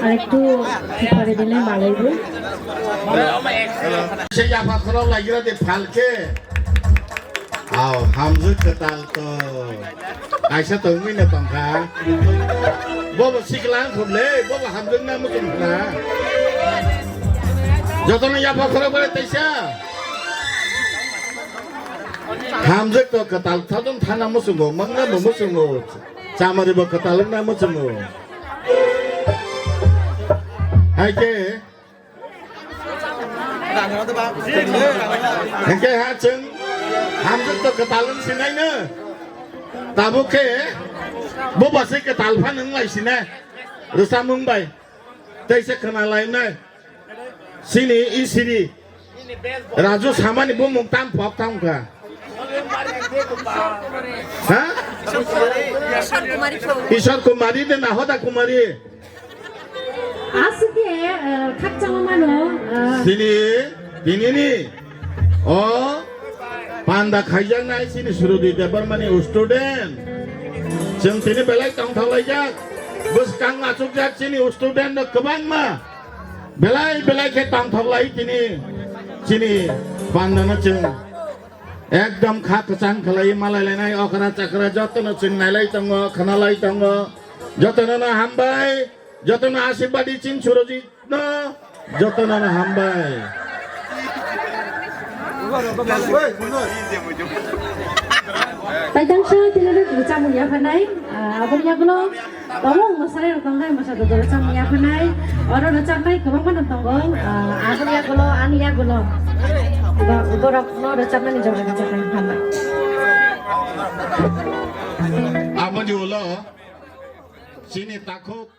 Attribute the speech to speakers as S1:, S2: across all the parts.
S1: আরেকটু করে দিলে ভালো হইব
S2: সেই আপা খরাও লাগিরা দে ফালকে আও হামজু কেতাল তো আইসা তো মিনে তংখা বব সিকলাং খুবলে বব হামজু না মুতুন না যতন আপা খরা বলে তাইসা হামজু তো কেতাল থাদন থানা মুসুঙ্গো মংনা মুসুঙ্গো চামারি ব কেতাল না মুসুঙ্গো হাইকে Hengke haceng, hamzat to ketalan sinai ne. Tabuke, boba se ketalpan neng lai sinai. Rusamung bay, taise kenal lain ne. Sini isiri. Raju sama ni bu mungtam pop tam ka. Hah? Ishar Kumari de nahoda Kumari.
S1: আজকে খাচ্চামা মানো
S2: Sini ni, oh, panda kajang naik sini suruh di depan mani student. Jeng sini belai tong tong lajak, bus kang masuk jak sini student nak kebang mah. Belai ke tong tong lagi sini panda na jeng. Ekdom khak kecang kelai malai lenai okra cakra jotono jeng nalai tongo kenalai tongo jotono na hambai jotono asibadi cing suruh di no jotono na hambai.
S1: তাই দাংশ তিনরে চামুনিয়া ফানাই আবনিয়া গুলো তমং মসারে রকমলাই মসা দদর চামুনিয়া Fanai অরন চামনাই গোবাং fun দঙ্গ আবনিয়া গুলো আনিয়া গুলো বা উদরক নর চামনানি জগা চামনাই ফানা
S2: Apa diulo? Sini takut.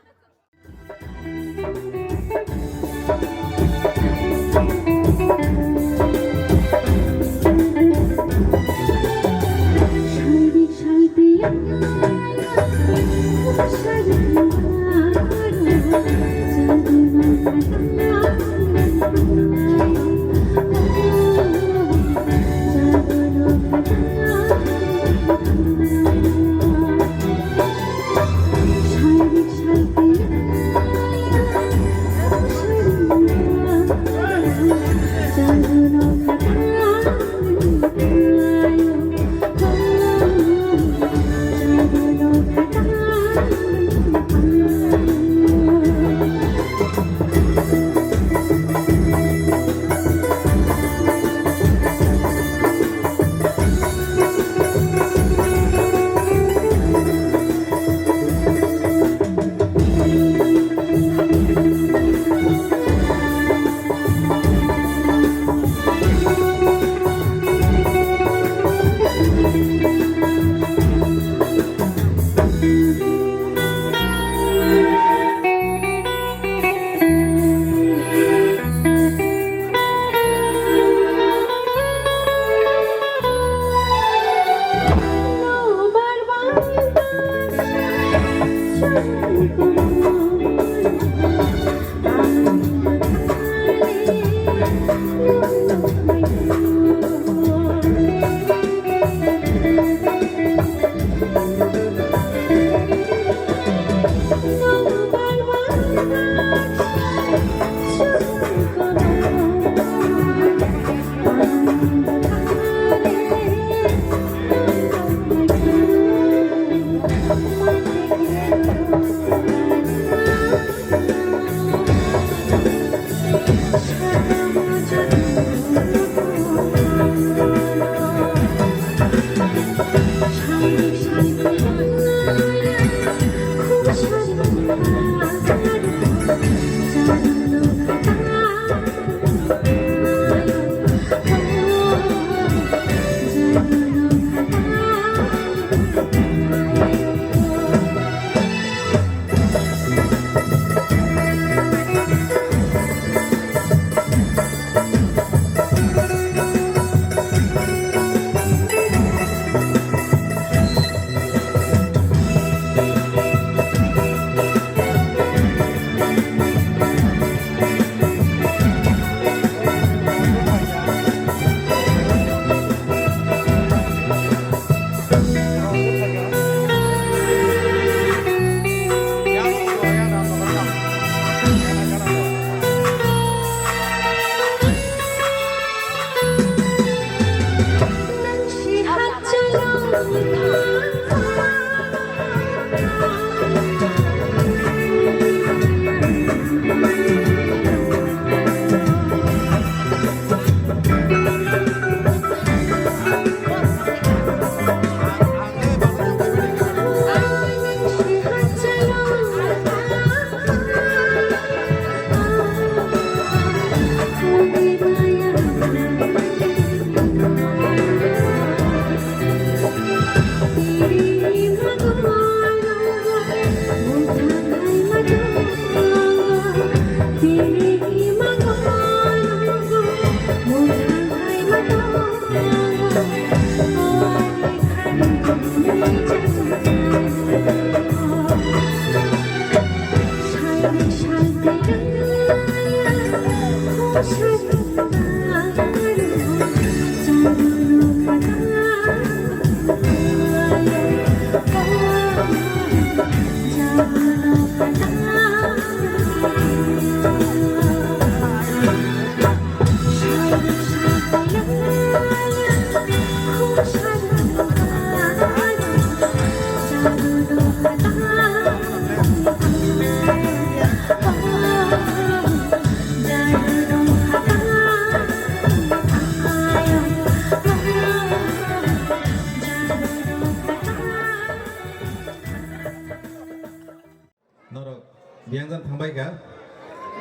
S3: Norok biangsan thambai ka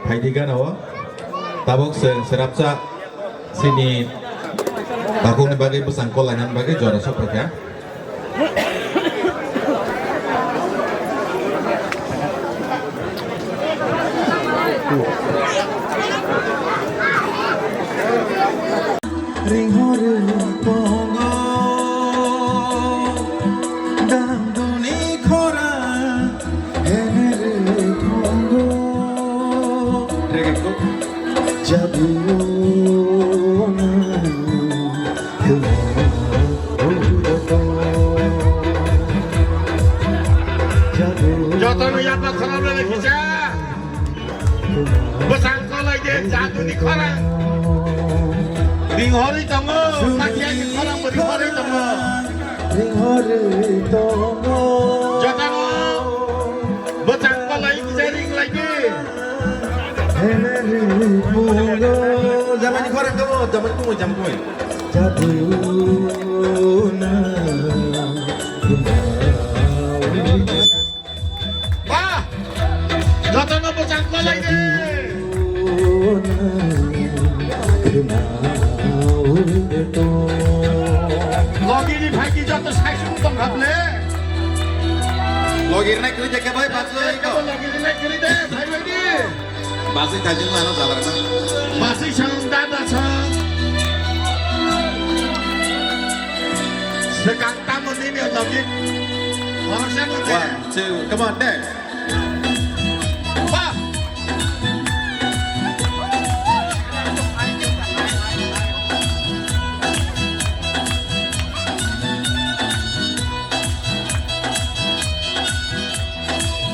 S3: Haidiga nawa tabok serapsa sini bakung ni bagai besangkol lanyan bagai juara soprak ya
S4: ring horu pongo dang duni khora hener pongo
S3: Rekeko
S4: jabu na
S2: Jotoh nu yang nak kolam lagi kita. Besangkol lagi jatuh di kolam. Ring hori tunggu, masih di kolam beri hori tunggu.
S4: ring horu pongo
S2: Jotoh nu besangkol lagi kita ring lagi.
S4: hener pongo
S3: zaman ni korang kamu zaman kamu
S4: jabu na
S2: Wah, jotoh nu besangkol lagi. Lagi ni pagi jotoh saya sumpah kable.
S3: logir naik kerja ke baik pasal
S2: Kamu lagi ni naik kereta, saya lagi.
S3: masih tajam mana sabar
S2: Masih sangat dah Sekarang tamu ini lagi. Orang siapa tu?
S3: 1 2 come on dance
S2: Wah.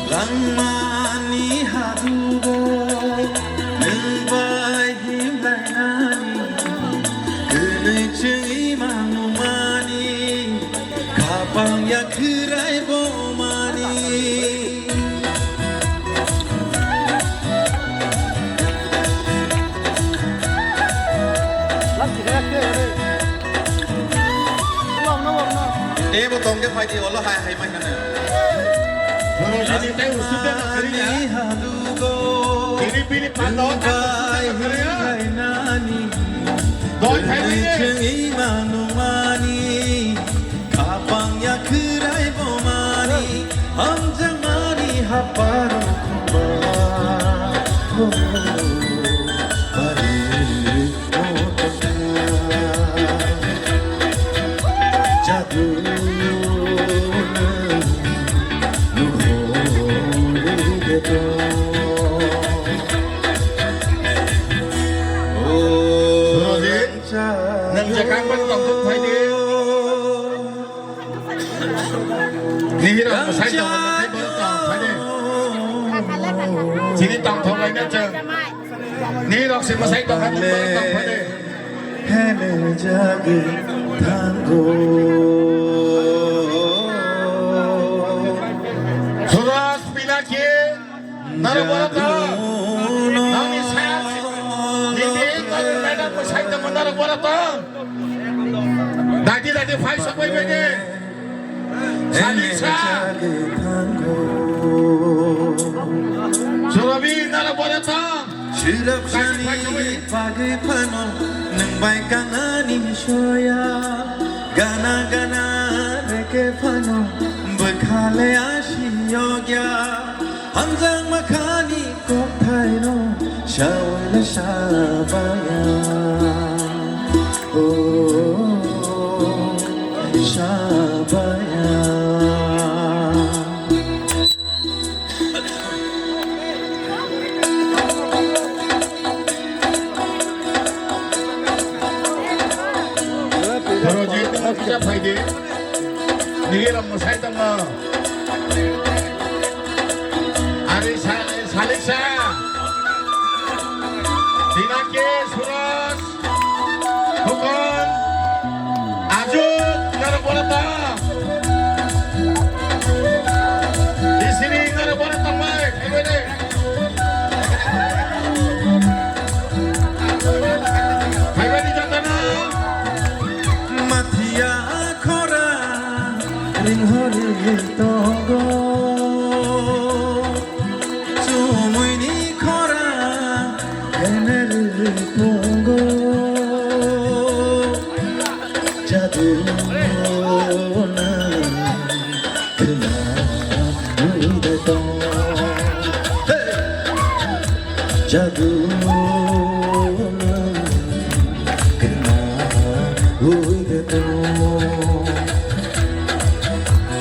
S4: Langmani hadugo Nilbai himlainani Kene ceng imangumani Kapang ya kerai bomani
S3: eh botong ke fight Allah hai mai kana
S2: Kalau sini tahu sudah nak kerja.
S4: Langmani hadugo
S2: Ini pilih pandau tak
S4: Nilbai
S2: kerja.
S4: himlainani
S2: Doi saya ini.
S4: Ceng imangumani Kapang ya kerai bomani Hamjamani haparu
S2: Nang jakan pun tongkuk saya ni. Ni hilang saya tong saya baru tong saya ni. Sini tong thong lagi macam. Ni lok si masai tong saya baru tong saya ni.
S4: Hele jagi tango
S2: Sudah bila ke? Nara baru tong. Nang ni saya. Ni kalau madam masai tong nara baru tong. Dadi fight sampai begini. Salisa. Surabi nara baru tong.
S4: Shirap shani pagai pano nang bai kanani shoya gana gana reke pano bakhale ashi yogya hamjang makhani kothai no shawala shabaya shabaya
S2: Raja Faidi, Nigiram Musaitama, Ari Salisa, Dinake Suras, Hukon, Ajuk, Narabolata, di sini Narabolata Mike, everyday.
S4: Matia khora ring hore togo chumui ni khora ener pongo jadu na khna uide to jadu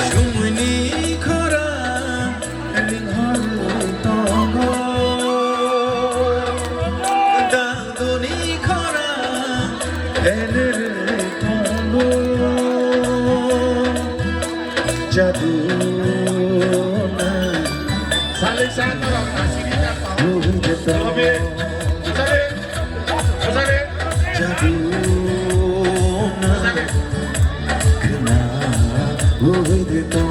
S4: Shumuni khora linghar tongo Danduni khora ener tongo Jadu na
S2: Salisa Narang Asini Jatuh.
S4: uide to
S2: Usare.
S4: Jadu na khna uide to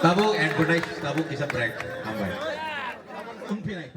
S3: Tabuk and good night. Tabuk is a break. Ambai. Unpinai.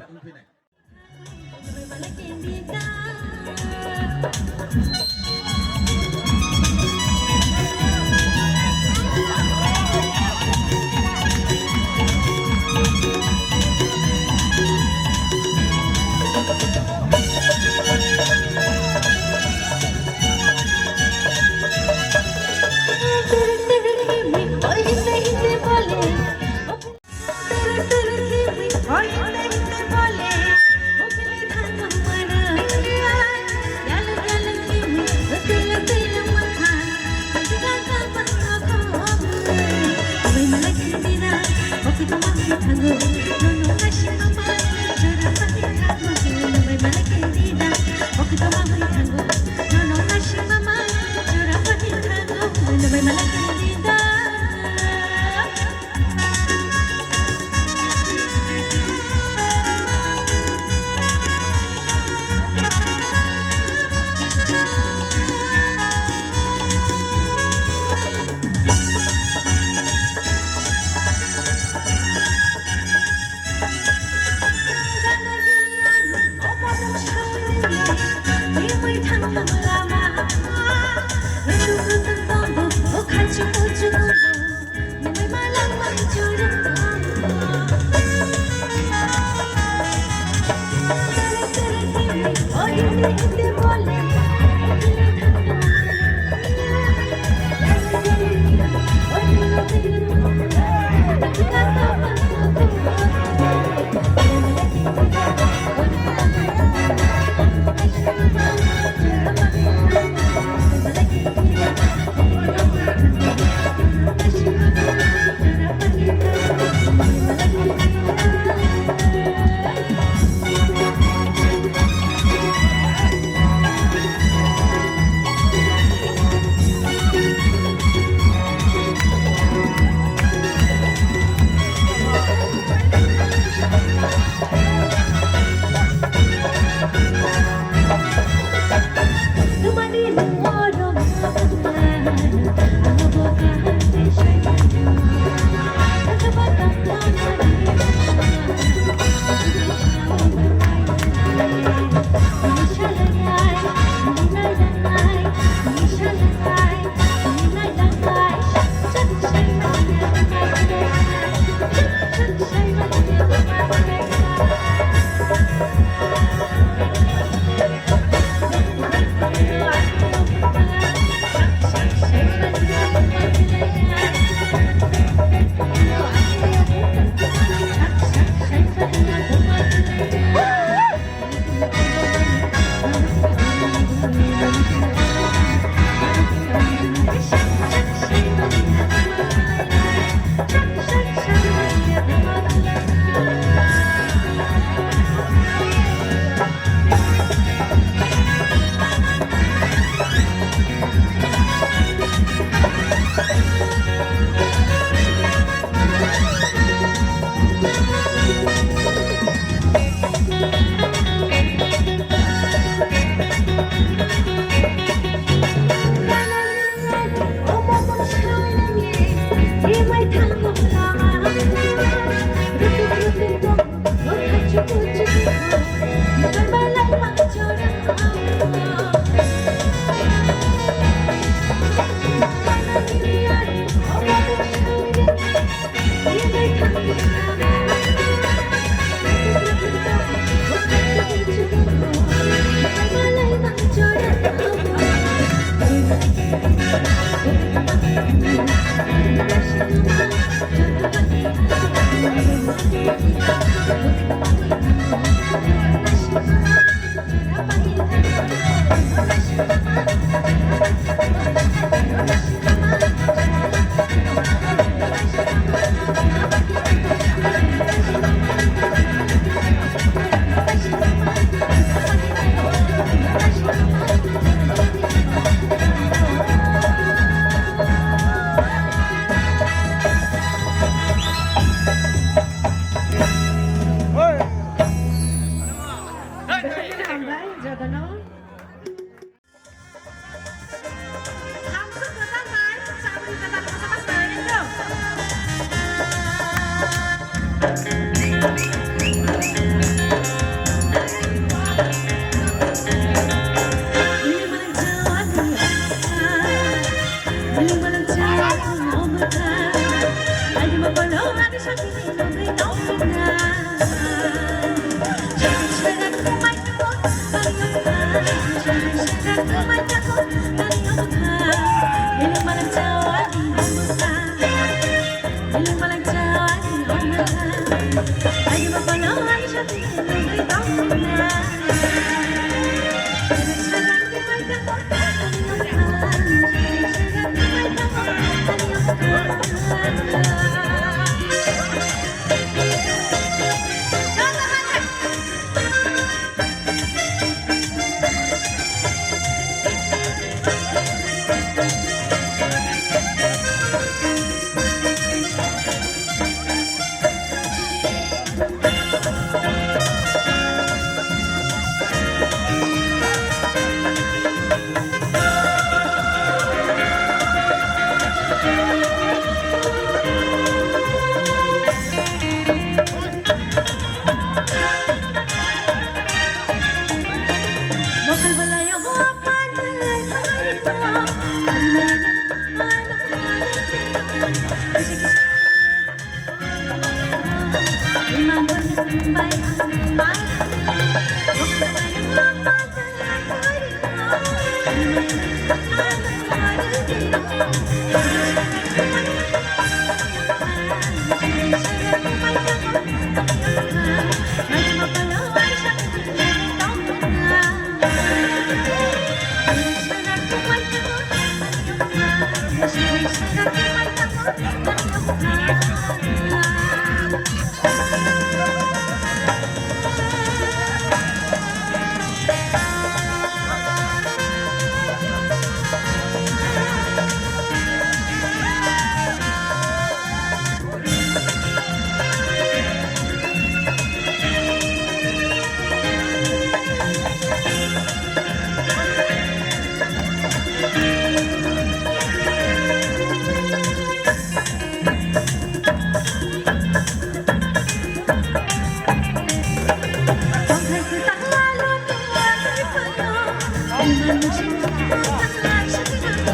S1: Hãy subscribe cho kênh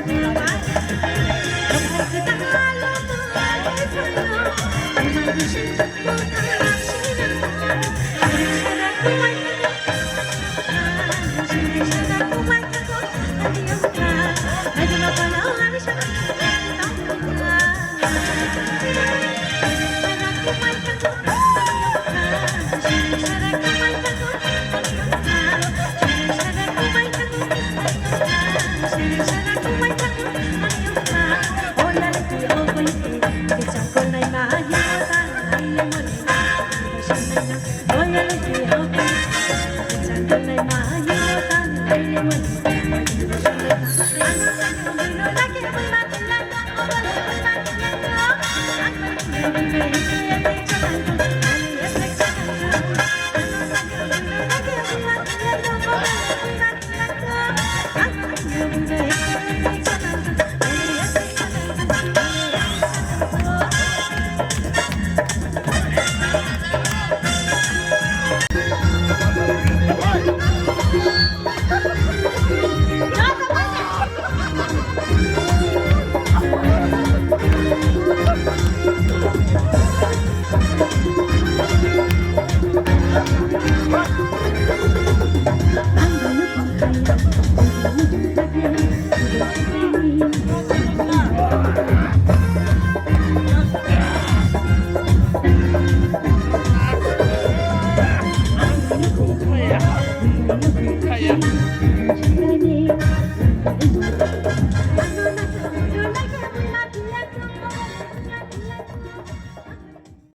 S1: Ghiền Mì Gõ để không bỏ lỡ